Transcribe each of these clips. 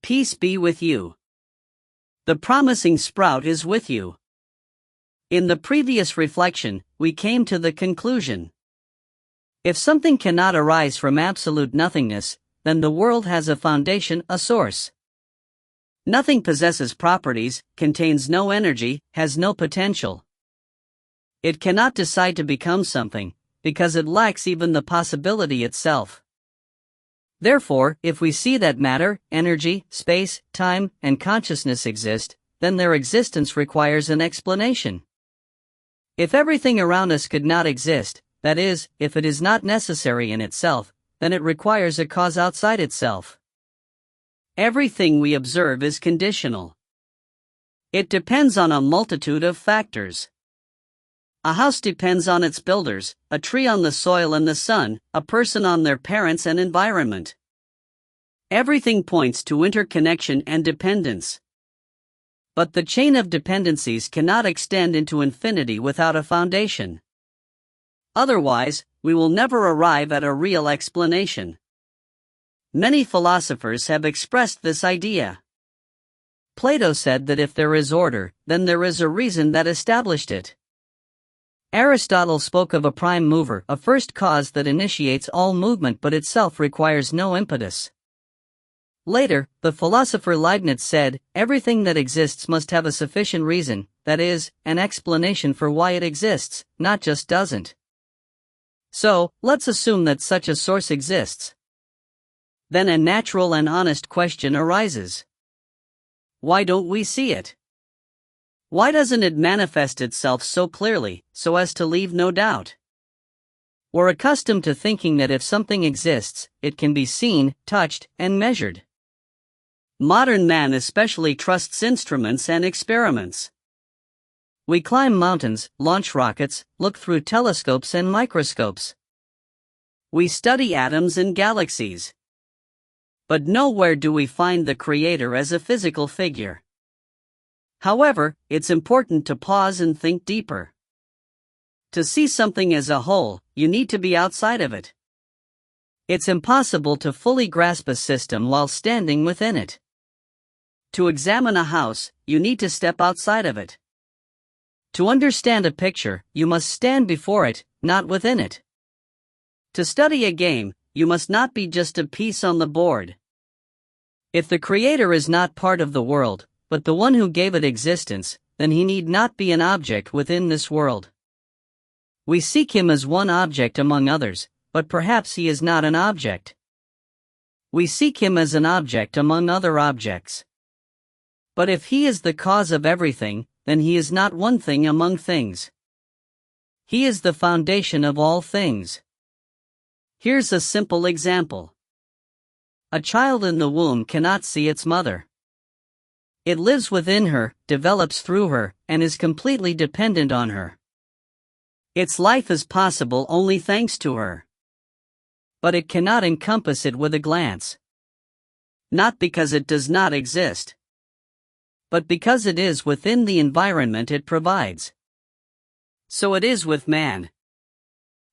Peace be with you. The promising sprout is with you. In the previous reflection, we came to the conclusion. If something cannot arise from absolute nothingness, then the world has a foundation, a source. Nothing possesses properties, contains no energy, has no potential. It cannot decide to become something, because it lacks even the possibility itself. Therefore, if we see that matter, energy, space, time, and consciousness exist, then their existence requires an explanation. If everything around us could not exist, that is, if it is not necessary in itself, then it requires a cause outside itself. Everything we observe is conditional. It depends on a multitude of factors. A house depends on its builders, a tree on the soil and the sun, a person on their parents and environment. Everything points to interconnection and dependence. But the chain of dependencies cannot extend into infinity without a foundation. Otherwise, we will never arrive at a real explanation. Many philosophers have expressed this idea. Plato said that if there is order, then there is a reason that established it. Aristotle spoke of a prime mover, a first cause that initiates all movement but itself requires no impetus. Later, the philosopher Leibniz said, everything that exists must have a sufficient reason, that is, an explanation for why it exists, not just doesn't. So, let's assume that such a source exists. Then a natural and honest question arises. Why don't we see it? Why doesn't it manifest itself so clearly, so as to leave no doubt? We're accustomed to thinking that if something exists, it can be seen, touched, and measured. Modern man especially trusts instruments and experiments. We climb mountains, launch rockets, look through telescopes and microscopes. We study atoms and galaxies. But nowhere do we find the Creator as a physical figure. However, it's important to pause and think deeper. To see something as a whole, you need to be outside of it. It's impossible to fully grasp a system while standing within it. To examine a house, you need to step outside of it. To understand a picture, you must stand before it, not within it. To study a game, you must not be just a piece on the board. If the Creator is not part of the world, but the one who gave it existence, then he need not be an object within this world. We seek him as one object among others, but perhaps he is not an object. We seek him as an object among other objects. But if he is the cause of everything, then he is not one thing among things. He is the foundation of all things. Here's a simple example. A child in the womb cannot see its mother. It lives within her, develops through her, and is completely dependent on her. Its life is possible only thanks to her. But it cannot encompass it with a glance. Not because it does not exist, but because it is within the environment it provides. So it is with man.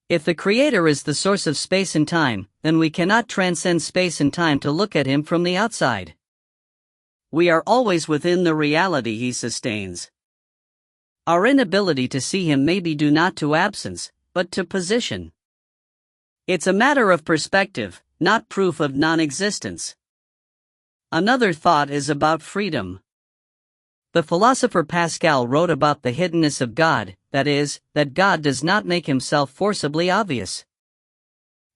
If the Creator is the source of space and time, then we cannot transcend space and time to look at him from the outside. We are always within the reality he sustains. Our inability to see him may be due not to absence, but to position. It's a matter of perspective, not proof of non-existence. Another thought is about freedom. The philosopher Pascal wrote about the hiddenness of God, that is, that God does not make himself forcibly obvious.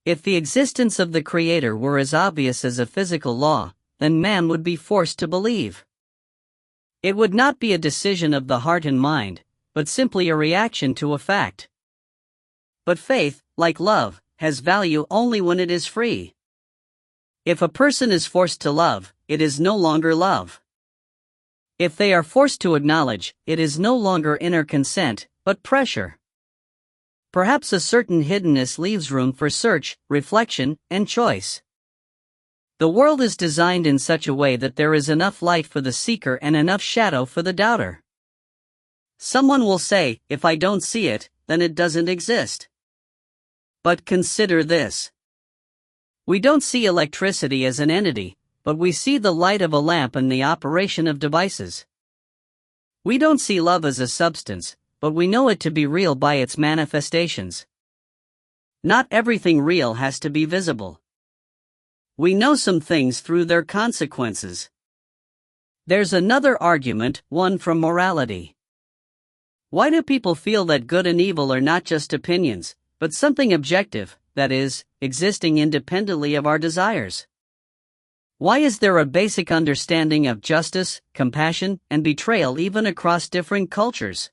If the existence of the Creator were as obvious as a physical law, then man would be forced to believe. It would not be a decision of the heart and mind, but simply a reaction to a fact. But faith, like love, has value only when it is free. If a person is forced to love, it is no longer love. If they are forced to acknowledge, it is no longer inner consent, but pressure. Perhaps a certain hiddenness leaves room for search, reflection, and choice. The world is designed in such a way that there is enough light for the seeker and enough shadow for the doubter. Someone will say, if I don't see it, then it doesn't exist. But consider this. We don't see electricity as an entity, but we see the light of a lamp and the operation of devices. We don't see love as a substance, but we know it to be real by its manifestations. Not everything real has to be visible. We know some things through their consequences. There's another argument, one from morality. Why do people feel that good and evil are not just opinions, but something objective, that is, existing independently of our desires? Why is there a basic understanding of justice, compassion, and betrayal even across different cultures?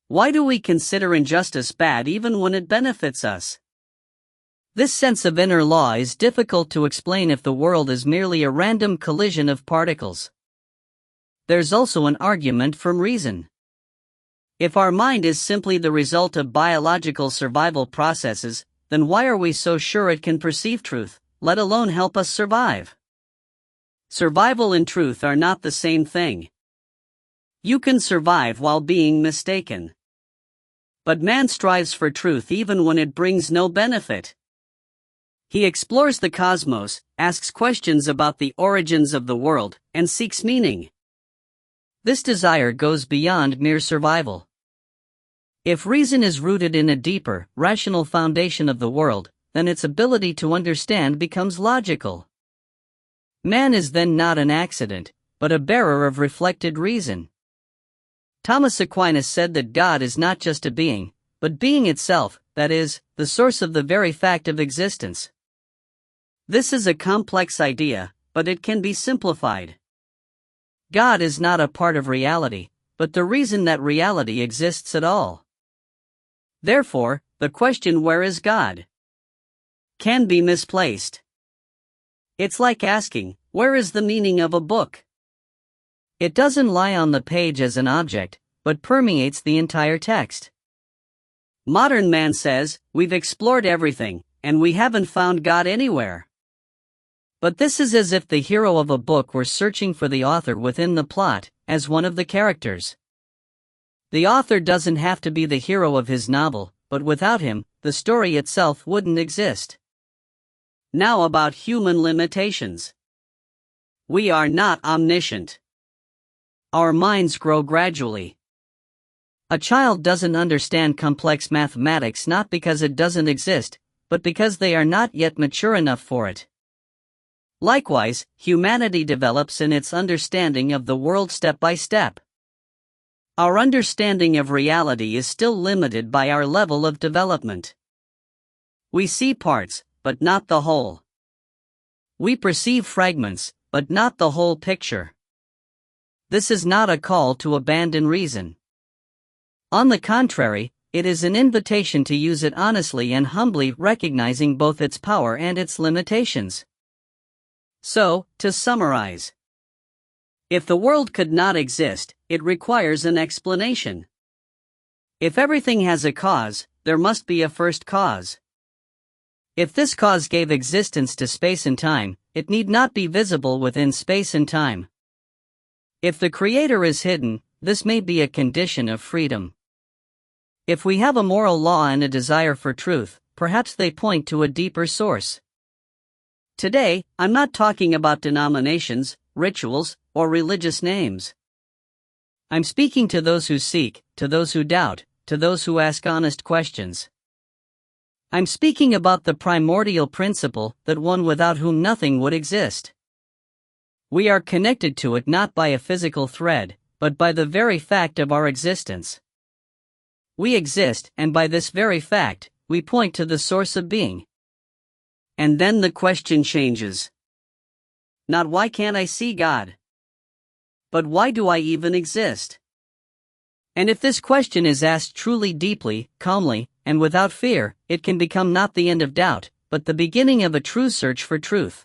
Why do we consider injustice bad even when it benefits us? This sense of inner law is difficult to explain if the world is merely a random collision of particles. There's also an argument from reason. If our mind is simply the result of biological survival processes, then why are we so sure it can perceive truth, let alone help us survive? Survival and truth are not the same thing. You can survive while being mistaken. But man strives for truth even when it brings no benefit. He explores the cosmos, asks questions about the origins of the world, and seeks meaning. This desire goes beyond mere survival. If reason is rooted in a deeper, rational foundation of the world, then its ability to understand becomes logical. Man is then not an accident, but a bearer of reflected reason. Thomas Aquinas said that God is not just a being, but being itself, that is, the source of the very fact of existence. This is a complex idea, but it can be simplified. God is not a part of reality, but the reason that reality exists at all. Therefore, the question "where is God?" can be misplaced. It's like asking, "Where is the meaning of a book?" It doesn't lie on the page as an object, but permeates the entire text. Modern man says, "We've explored everything, and we haven't found God anywhere." But this is as if the hero of a book were searching for the author within the plot, as one of the characters. The author doesn't have to be the hero of his novel, but without him, the story itself wouldn't exist. Now about human limitations. We are not omniscient. Our minds grow gradually. A child doesn't understand complex mathematics not because it doesn't exist, but because they are not yet mature enough for it. Likewise, humanity develops in its understanding of the world step by step. Our understanding of reality is still limited by our level of development. We see parts, but not the whole. We perceive fragments, but not the whole picture. This is not a call to abandon reason. On the contrary, it is an invitation to use it honestly and humbly, recognizing both its power and its limitations. So, to summarize, if the world could not exist, it requires an explanation. If everything has a cause, there must be a first cause. If this cause gave existence to space and time, it need not be visible within space and time. If the Creator is hidden, this may be a condition of freedom. If we have a moral law and a desire for truth, perhaps they point to a deeper source. Today, I'm not talking about denominations, rituals, or religious names. I'm speaking to those who seek, to those who doubt, to those who ask honest questions. I'm speaking about the primordial principle, that one without whom nothing would exist. We are connected to it not by a physical thread, but by the very fact of our existence. We exist, and by this very fact, we point to the source of being. And then the question changes. Not why can't I see God? But why do I even exist? And if this question is asked truly deeply, calmly, and without fear, it can become not the end of doubt, but the beginning of a true search for truth.